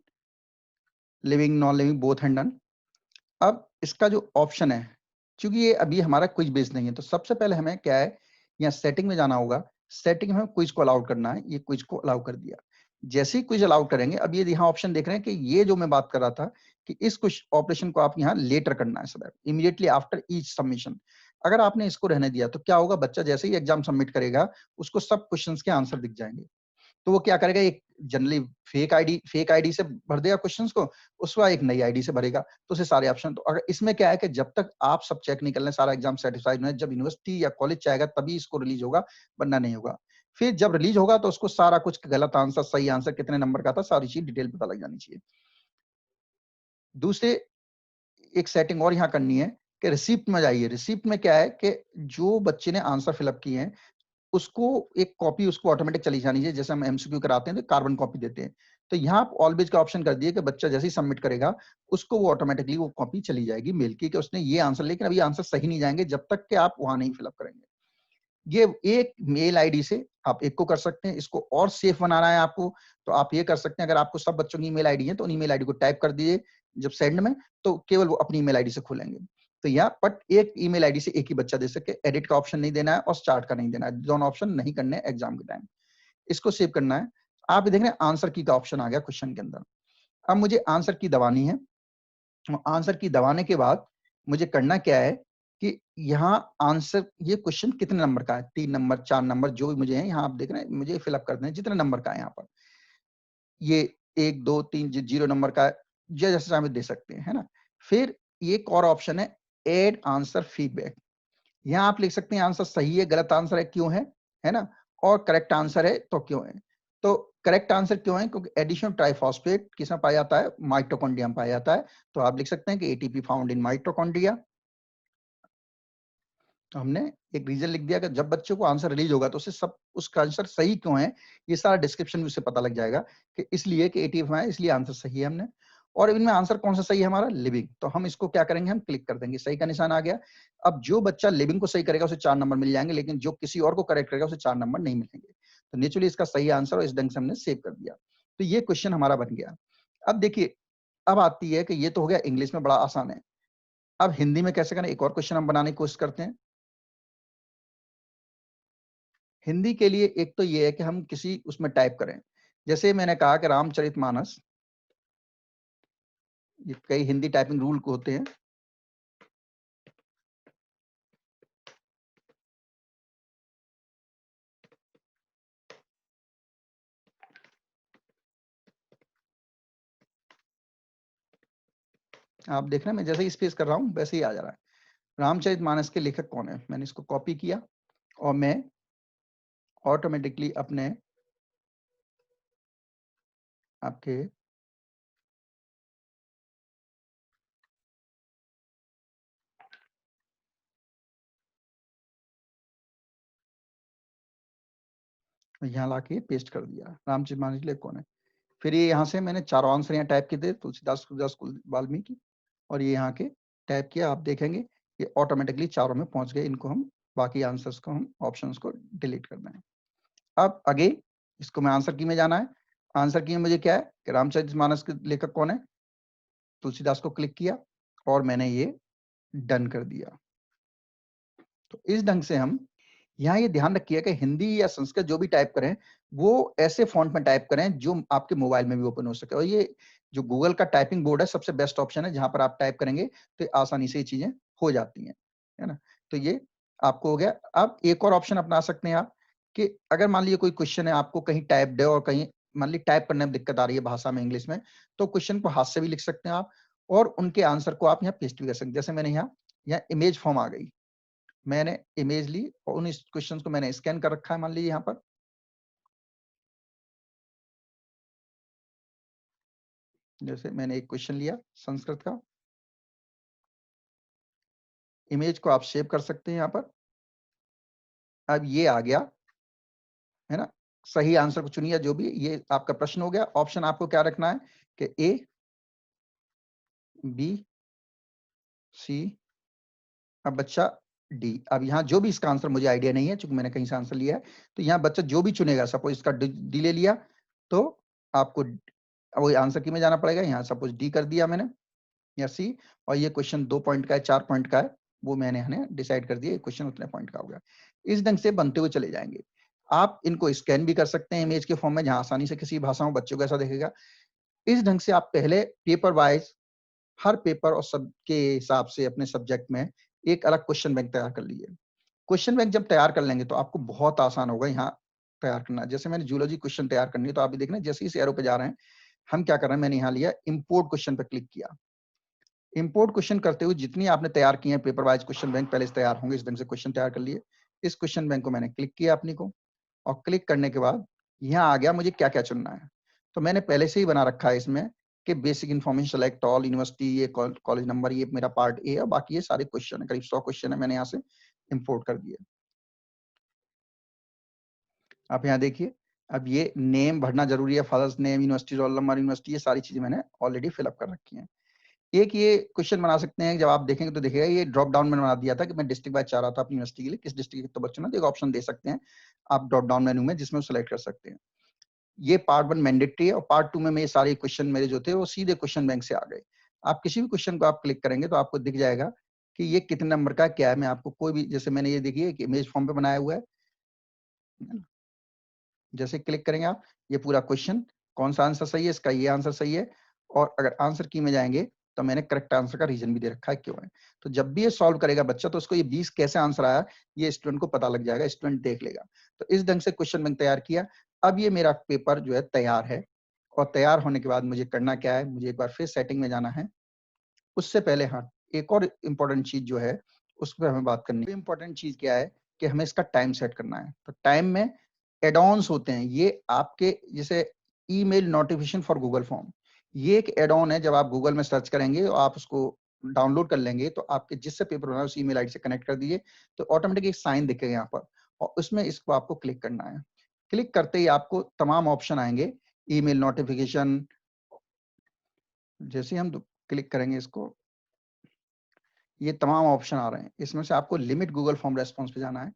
Speaker 1: living non living both hand done. अब इसका जो ऑप्शन है, क्योंकि ये अभी हमारा क्विज बेस नहीं है, तो सबसे पहले हमें क्या है, यहाँ सेटिंग में जाना होगा। सेटिंग में क्विज को अलाउ करना है, ये क्विज को अलाउ कर दिया। जैसे ही क्विज अलाउ करेंगे, अब ये यहाँ ऑप्शन देख रहे हैं कि ये जो मैं बात कर रहा था कि इस कुछ ऑपरेशन को आप यहाँ लेटर करना है, सदैव इमीडिएटली आफ्टर ईच सबमिशन। अगर आपने इसको रहने दिया तो क्या होगा, बच्चा जैसे ही एग्जाम सबमिट करेगा उसको सब क्वेश्चंस के आंसर दिख जाएंगे। तो वो क्या करेगा, एक जनरली फेक आईडी से भर देगा क्वेश्चंस को, उसके बाद एक नई आईडी से भरेगा, तो उसे सारे ऑप्शन। तो अगर इसमें क्या है कि जब तक आप सब चेक नहीं कर लें, सारा एग्जाम सेटिस्फाइड नहीं है, जब यूनिवर्सिटी या कॉलेज चाहेगा तभी इसको रिलीज होगा, वरना नहीं होगा। फिर जब रिलीज होगा तो उसको सारा कुछ, गलत आंसर, सही आंसर, कितने नंबर का था, सारी चीज डिटेल पता लग जानी चाहिए। दूसरे एक सेटिंग और यहाँ करनी है कि रिसिप्ट में जाइए। रिसिप्ट में क्या है कि जो बच्चे ने आंसर फिलअप किए हैं उसको एक कॉपी उसको ऑटोमेटिक चली जानी चाहिए। जैसे हम एमसीक्यू कराते हैं तो कार्बन कॉपी देते हैं, तो यहाँ आप ऑलवेज का ऑप्शन कर दिए कि बच्चा जैसे ही सबमिट करेगा उसको वो ऑटोमेटिकली वो कॉपी चली जाएगी मेल की, कि उसने ये आंसर, लेकिन अभी आंसर सही नहीं जाएंगे जब तक कि आप वहां नहीं फिलअप करेंगे। ये एक मेल आईडी से आप एक को कर सकते हैं। इसको और सेफ बनाना है आपको, तो आप ये कर सकते हैं, अगर आपको सब बच्चों की ईमेल आईडी है तो उन ईमेल आईडी को टाइप कर दीजिए जब सेंड में, तो केवल वो अपनी ईमेल आईडी से खोलेंगे। तो यहाँ बट एक ईमेल आईडी से एक ही बच्चा दे सके, एडिट का ऑप्शन नहीं देना है और स्टार्ट का नहीं देना है, दोनों ऑप्शन नहीं करने एग्जाम के टाइम। इसको सेव करना है। आप देख रहे हैं आंसर की का ऑप्शन आ गया क्वेश्चन के अंदर। अब मुझे आंसर की दबानी है। आंसर की दबाने के बाद मुझे करना क्या है कि यहाँ आंसर, ये क्वेश्चन कितने नंबर का है, 3 नंबर, 4 नंबर, जो भी मुझे है, यहाँ आप देख रहे हैं मुझे फिलअप कर दें जितने नंबर का है। यहाँ पर ये 1 2 3 0 नंबर का है, जैसे चाहे दे सकते हैं, है ना। फिर एक और ऑप्शन है एड आंसर फीडबैक। यहाँ आप लिख सकते हैं आंसर सही है, गलत आंसर है, क्यों है ना, और करेक्ट आंसर है तो क्यों है। तो करेक्ट आंसर क्यों है? क्योंकि एडिशन ऑफ ट्राइफॉस्फेट किसमें पाया जाता है? माइटोकॉन्ड्रिया में पाया जाता है। तो आप लिख सकते हैं कि एटीपी फाउंड इन माइटोकॉन्ड्रिया। तो हमने एक रीजन लिख दिया कि जब बच्चे को आंसर रिलीज होगा तो उसे सब उसका आंसर सही क्यों है, ये सारा डिस्क्रिप्शन भी उसे पता लग जाएगा कि इसलिए कि एटीपी है, इसलिए आंसर सही है हमने। और इनमें आंसर कौन सा सही है? हमारा लिविंग। तो हम इसको क्या करेंगे? हम क्लिक कर देंगे, सही का निशान आ गया। अब जो बच्चा लिविंग को सही करेगा उसे 4 नंबर मिल जाएंगे, लेकिन जो किसी और को करेक्ट करेगा उसे 4 नंबर नहीं मिलेंगे। तो नेचुरली इसका सही आंसर और इस ढंग से हमने सेव कर दिया। तो ये क्वेश्चन हमारा बन गया। अब देखिए, अब आती है कि ये तो हो गया इंग्लिश में, बड़ा आसान है। अब हिंदी में कैसे करें? एक और क्वेश्चन हम बनाने की कोशिश करते हैं। हिंदी के लिए एक तो ये है कि हम किसी उसमें टाइप करें, जैसे मैंने कहा कि रामचरितमानस, ये कई हिंदी टाइपिंग रूल को होते हैं। आप देख रहे हैं मैं जैसे ही स्पेस कर रहा हूं वैसे ही आ जा रहा है। रामचरितमानस के लेखक कौन है? मैंने इसको कॉपी किया और मैं ऑटोमेटिकली अपने आपके यहाँ लाके पेस्ट कर दिया। रामचरितमानस के लेखक कौन है? फिर ये यहाँ से मैंने चारों आंसर यहाँ टाइप किए थे, तुलसीदास, तुलसीदास, वाल्मीकि, और ये यहाँ के टाइप किया। आप देखेंगे ये ऑटोमेटिकली चारों में पहुंच गए। इनको हम बाकी आंसर्स को हम ऑप्शंस को डिलीट कर दें। अब आगे इसको मैं आंसर की में जाना है। आंसर की में मुझे क्या है कि रामचरितमानस के लेखक कौन है? तुलसीदास को क्लिक किया और मैंने ये डन कर दिया। तो इस ढंग से हम यहाँ ये ध्यान रखिए कि हिंदी या संस्कृत जो भी टाइप करें वो ऐसे फॉन्ट में टाइप करें जो आपके मोबाइल में भी ओपन हो सके। और ये जो गूगल का टाइपिंग बोर्ड है सबसे बेस्ट ऑप्शन है, जहां पर आप टाइप करेंगे तो आसानी से ये चीजें हो जाती हैं, है ना। तो ये आपको हो गया। अब एक और ऑप्शन अपना सकते हैं आप कि अगर मान लीजिए कोई क्वेश्चन है, आपको कहीं टाइप्ड है और कहीं मान लीजिए टाइप करने में दिक्कत आ रही है भाषा में, इंग्लिश में, तो क्वेश्चन को हाथ से भी लिख सकते हैं आप और उनके आंसर को आप यहाँ पेस्ट भी कर सकते हैं। जैसे मैंने यहाँ इमेज फॉर्म आ गई, मैंने इमेज ली और उन क्वेश्चंस को मैंने स्कैन कर रखा है मान लीजिए यहाँ पर। जैसे मैंने एक क्वेश्चन लिया संस्कृत का, इमेज को आप सेव कर सकते हैं यहाँ पर। अब ये आ गया, है ना। सही आंसर को चुनिए, जो भी ये आपका प्रश्न हो गया। ऑप्शन आपको क्या रखना है कि ए, बी, सी, अब बच्चा डी। अब यहाँ जो भी इसका आंसर मुझे आइडिया नहीं है, चूंकि मैंने कहीं से आंसर लिया है, तो यहाँ बच्चा जो भी चुनेगा, सपोज इसका डी ले लिया तो आपको वही आंसर की में जाना पड़ेगा। यहाँ सपोज डी कर दिया मैंने या सी, और ये क्वेश्चन 2 पॉइंट का है, 4 पॉइंट का है, वो मैंने डिसाइड कर दिया क्वेश्चन उतने पॉइंट का हो गया। इस ढंग से बनते हुए चले जाएंगे। आप इनको स्कैन भी कर सकते हैं इमेज के फॉर्म में, जहां आसानी से किसी भाषा में बच्चों को ऐसा दिखेगा। इस ढंग से आप पहले पेपर वाइज हर पेपर और सब के हिसाब से अपने सब्जेक्ट में एक अलग क्वेश्चन बैंक तैयार कर लीजिए। क्वेश्चन बैंक जब तैयार कर लेंगे तो आपको बहुत आसान होगा यहाँ तैयार करना। जैसे मैंने जूलॉजी क्वेश्चन तैयार करनी है, तो आप भी देखना जैसे इस एरो पे जा रहे हैं, हम क्या कर रहे हैं, मैंने यहाँ लिया इंपोर्ट क्वेश्चन पे क्लिक किया। इंपोर्ट क्वेश्चन करते हुए जितनी आपने तैयार किए हैं पेपर वाइज क्वेश्चन बैंक पहले से तैयार होंगे, इस ढंग से क्वेश्चन तैयार कर लिए। इस क्वेश्चन बैंक को मैंने क्लिक किया अपनी को, और क्लिक करने के बाद यहाँ आ गया मुझे क्या क्या चुनना है। तो मैंने पहले से ही बना रखा है इसमें कि basic information select all, university, ये कॉलेज नंबर, ये मेरा पार्ट ए है, और बाकी ये सारे क्वेश्चन है, करीब 100 क्वेश्चन है, मैंने यहाँ से इंपोर्ट कर दिए। आप यहाँ देखिए, अब ये नेम भरना जरूरी है, father's name, university roll number, university, ये सारी चीजें मैंने ऑलरेडी फिलअप कर रखी हैं। एक ये क्वेश्चन बना सकते हैं, जब आप देखेंगे तो देखिएगा ये ड्रॉप डाउन में बना दिया था कि मैं डिस्ट्रिक्ट वाइज चाह रहा था अपनी यूनिवर्सिटी के लिए, किस डिस्ट्रिक्ट के तो बच्चों ने, तो एक ऑप्शन दे सकते हैं आप ड्रॉप डाउन मेनू में, जिसमें सेलेक्ट कर सकते हैं। ये पार्ट 1 मैंडेटरी है, और पार्ट 2 में मेरे सारे क्वेश्चन मेरे जो थे वो सीधे क्वेश्चन बैंक से आ गए। आप किसी भी क्वेश्चन को आप क्लिक करेंगे तो आपको दिख जाएगा कि ये कितने नंबर का क्या है। मैं आपको कोई भी, जैसे मैंने ये देखिए एक इमेज फॉर्म पे बनाया हुआ है, जैसे क्लिक करेंगे आप, ये पूरा क्वेश्चन, कौन सा आंसर सही है, इसका ये आंसर सही है। और अगर आंसर की में जाएंगे तो मैंने करेक्ट आंसर का रीजन भी दे रखा है क्यों है। तो जब भी ये सॉल्व करेगा बच्चा, तो उसको ये 20 कैसे आंसर आया ये स्टूडेंट को पता लग जाएगा, स्टूडेंट देख लेगा। तो इस ढंग से क्वेश्चन बैंक तैयार किया। अब ये मेरा पेपर जो है तैयार है, और तैयार होने के बाद मुझे करना क्या है, मुझे एक बार फिर सेटिंग में जाना है। उससे पहले हाँ, एक और इम्पोर्टेंट चीज जो है उस पर हमें बात करनी है। इम्पोर्टेंट चीज क्या है कि हमें इसका टाइम सेट करना है। तो टाइम में एड-ऑन्स होते हैं, ये आपके जैसे email notification for Google form, ये एक एड ऑन है। जब आप गूगल में सर्च करेंगे और आप उसको डाउनलोड कर लेंगे, तो आपके जिससे पेपर बना है उस ईमेल आईडी से कनेक्ट कर दीजिए, तो ऑटोमेटिक एक साइन दिखेगा यहाँ पर, और उसमें इसको आपको क्लिक करना है। क्लिक करते ही आपको तमाम ऑप्शन आएंगे, ईमेल नोटिफिकेशन। जैसे ही हम क्लिक करेंगे इसको, ये तमाम ऑप्शन आ रहे हैं। इसमें से आपको लिमिट गूगल फॉर्म रेस्पॉन्स पे जाना है।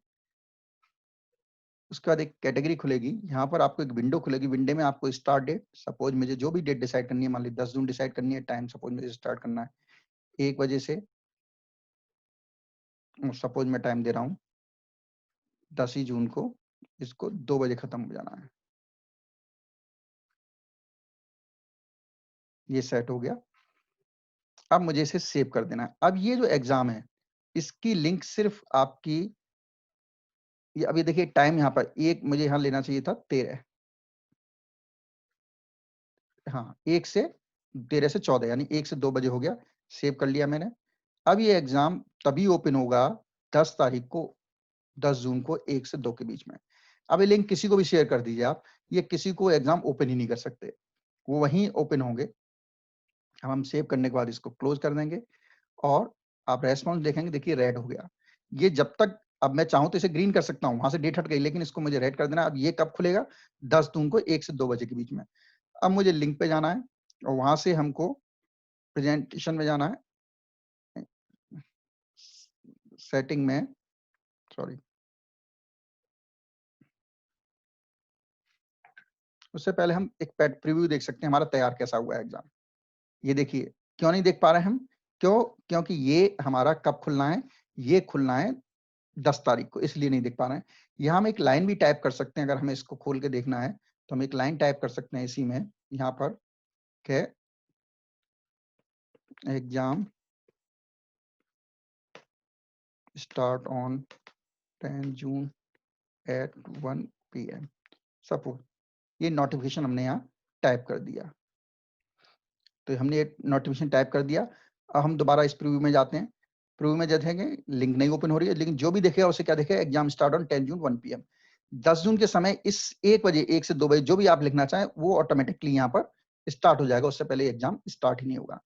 Speaker 1: उसके बाद एक कैटेगरी खुलेगी, यहाँ पर आपको एक विंडो खुलेगी। विंडो में आपको स्टार्ट डेट, सपोज मुझे जो भी डेट डिसाइड करनी है, मान ली 10 जून डिसाइड करनी है, टाइम सपोज मुझे स्टार्ट करना है 1 बजे से, सपोज मैं टाइम दे रहा हूँ 10 ही जून को, इसको 2 बजे खत्म हो जाना है। ये सेट हो गया। अब मुझे इसे सेव कर देना है। अब ये जो एग्जाम है, इसकी लिंक सिर्फ आपकी, ये अभी देखिए टाइम यहाँ पर एक मुझे यहाँ लेना चाहिए था 13, हाँ 1 से 13 से 14, यानी 1 से 2 बजे हो गया। सेव कर लिया मैंने। अब ये एग्जाम तभी ओपन होगा 10 तारीख को, 10 जून को 1 से 2 के बीच में। अब ये लिंक किसी को भी शेयर कर दीजिए आप, ये किसी को एग्जाम ओपन ही नहीं कर सकते, वो वहीं ओपन होंगे। अब हम सेव करने के बाद इसको क्लोज कर देंगे, और आप रेस्पॉन्स देखेंगे, देखिए रेड हो गया। ये जब तक, अब मैं चाहूँ तो इसे ग्रीन कर सकता हूँ, वहां से डेट हट गई, लेकिन इसको मुझे रेड कर देना। अब ये कब खुलेगा? 10 जून को 1 से 2 बजे के बीच में। अब मुझे लिंक पे जाना है, और वहां से हमको प्रेजेंटेशन में जाना है, सेटिंग में, सॉरी, उससे पहले हम एक पेड प्रीव्यू देख सकते हैं हमारा तैयार कैसा हुआ है एग्जाम। ये देखिए, क्यों नहीं देख पा रहे हैं हम? क्यों? क्योंकि ये हमारा कब खुलना है? ये खुलना है 10 तारीख को, इसलिए नहीं देख पा रहे हैं। यहाँ हम एक लाइन भी टाइप कर सकते हैं, अगर हमें इसको खोल के देखना है तो हम एक लाइन टाइप कर सकते हैं इसी में, यहाँ पर के exam start on 10 June at 1 PM। Suppose ये नोटिफिकेशन हमने यहाँ टाइप कर दिया, तो हमने ये नोटिफिकेशन टाइप कर दिया। अब हम दोबारा इस प्रीव्यू में जाते हैं। प्रीव्यू में देखेंगे लिंक नहीं ओपन हो रही है, लेकिन जो भी देखेगा उसे क्या देखेगा? Exam start on 10 June 1 PM। 10 जून के समय इस 1 बजे, 1 से 2 बजे जो भी आप लिखना चाहें वो ऑटोमेटिकली यहाँ पर स्टार्ट हो जाएगा, उससे पहले एग्जाम स्टार्ट ही नहीं होगा।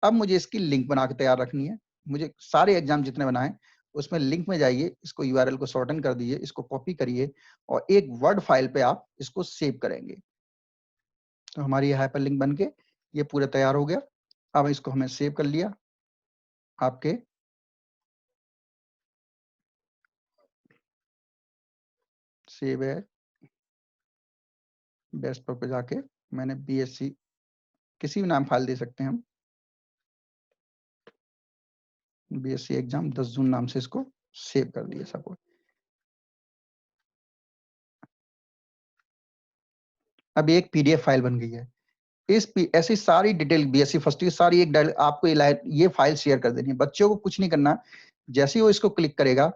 Speaker 1: अब मुझे इसकी लिंक बना के तैयार रखनी है। मुझे सारे एग्जाम जितने बनाए उसमें लिंक में जाइए, इसको यूआरएल को शॉर्टन कर दीजिए, इसको कॉपी करिए, और एक वर्ड फाइल पे आप इसको सेव करेंगे। तो हमारी ये हाइपर लिंक बन के ये पूरा तैयार हो गया। अब इसको हमें सेव कर लिया आपके सेव है डेस्कटॉप पे जाके, मैंने बीएससी किसी भी नाम फाइल दे सकते हैं हम, बीएससी एग्जाम 10 जून नाम से इसको सेव कर दिया सपोज। अब एक पीडीएफ फाइल बन गई है। ऐसी सारी डिटेल बीएससी फर्स्ट की सारी एक आपको ये फाइल शेयर कर देनी है। बच्चों को कुछ नहीं करना, जैसे ही वो इसको क्लिक करेगा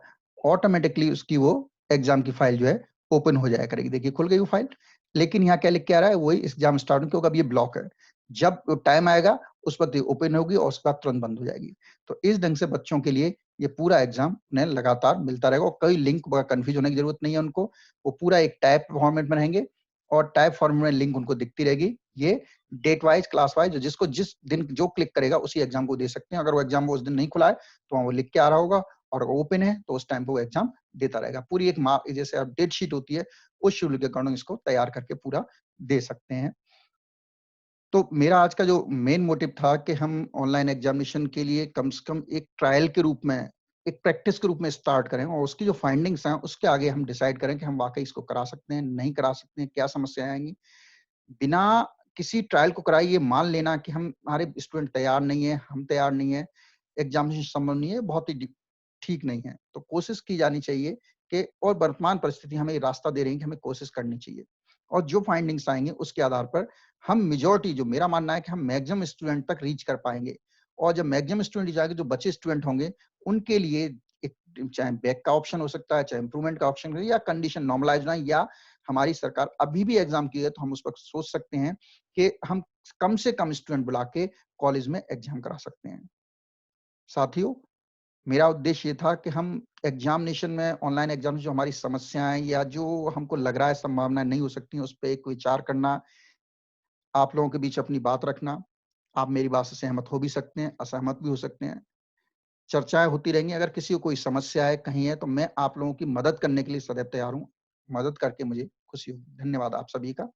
Speaker 1: ऑटोमेटिकली उसकी वो एग्जाम की फाइल जो है ओपन हो जाया करेगी। देखिए खुल गई वो फाइल, लेकिन यहाँ क्या लिख के आ रहा है? वही एग्जाम स्टार्ट, क्योंकि अब ये ब्लॉक है। जब टाइम आएगा उस पर ओपन होगी और उसके बाद तुरंत बंद हो जाएगी। तो इस ढंग से बच्चों के लिए ये पूरा एग्जाम उन्हें लगातार मिलता रहेगा, और कोई लिंक कंफ्यूज होने की जरूरत नहीं है उनको। वो पूरा एक टाइप फॉर्मेट में रहेंगे, और टाइप फॉर्मेट में लिंक उनको दिखती रहेगी। ये डेट वाइज, क्लास वाइज, जिसको जिस दिन जो क्लिक करेगा उसी एग्जाम को दे सकते हैं। अगर वो एग्जाम वो उस दिन नहीं खुला है तो वहाँ वो लिख के आ रहा होगा, और अगर ओपन है तो उस टाइम पे वो एग्जाम देता रहेगा। पूरी एक माप, जैसे डेट शीट होती है उस शेड्यूल के अकॉर्डिंग इसको तैयार करके पूरा दे सकते हैं। तो मेरा आज का जो मेन मोटिव था कि हम ऑनलाइन एग्जामिनेशन के लिए कम से कम एक ट्रायल के रूप में, एक प्रैक्टिस के रूप में स्टार्ट करें, और उसकी जो फाइंडिंग्स हैं उसके आगे हम डिसाइड करें कि हम वाकई इसको करा सकते हैं, नहीं करा सकते हैं, क्या समस्याएं आएंगी। बिना किसी ट्रायल को कराए ये मान लेना कि हम हमारे स्टूडेंट तैयार नहीं है, हम तैयार नहीं है, एग्जामिनेशन संभव नहीं है, बहुत ही ठीक नहीं है। तो कोशिश की जानी चाहिए कि, और वर्तमान परिस्थिति हमें ये रास्ता दे रही है कि हमें कोशिश करनी चाहिए, और जो फाइंडिंग्स आएंगे उसके आधार पर हम मेजोरिटी, जो मेरा मानना है कि हम मैक्सिमम स्टूडेंट तक रीच कर पाएंगे। और जब मैक्सिमम स्टूडेंट जाएंगे, जो बचे स्टूडेंट होंगे उनके लिए एक, चाहे बैक का ऑप्शन हो सकता है, चाहे इंप्रूवमेंट का ऑप्शन, या कंडीशन नॉर्मलाइज ना, या हमारी सरकार अभी भी एग्जाम की है तो हम उस पर सोच सकते हैं कि हम कम से कम स्टूडेंट बुला के कॉलेज में एग्जाम करा सकते हैं। साथियों, मेरा उद्देश्य ये था कि हम एग्ज़ामिनेशन में ऑनलाइन एग्ज़ाम में जो हमारी समस्याएँ या जो हमको लग रहा है संभावनाएँ नहीं हो सकती हैं, उस पे एक विचार करना, आप लोगों के बीच अपनी बात रखना। आप मेरी बात से सहमत हो भी सकते हैं, असहमत भी हो सकते हैं। चर्चाएँ होती रहेंगी, अगर किसी को कोई समस्या है, कहीं है, तो मैं आप लोगों की मदद करने के लिए सदैव तैयार हूँ। मदद करके मुझे खुशी होगी। धन्यवाद आप सभी का।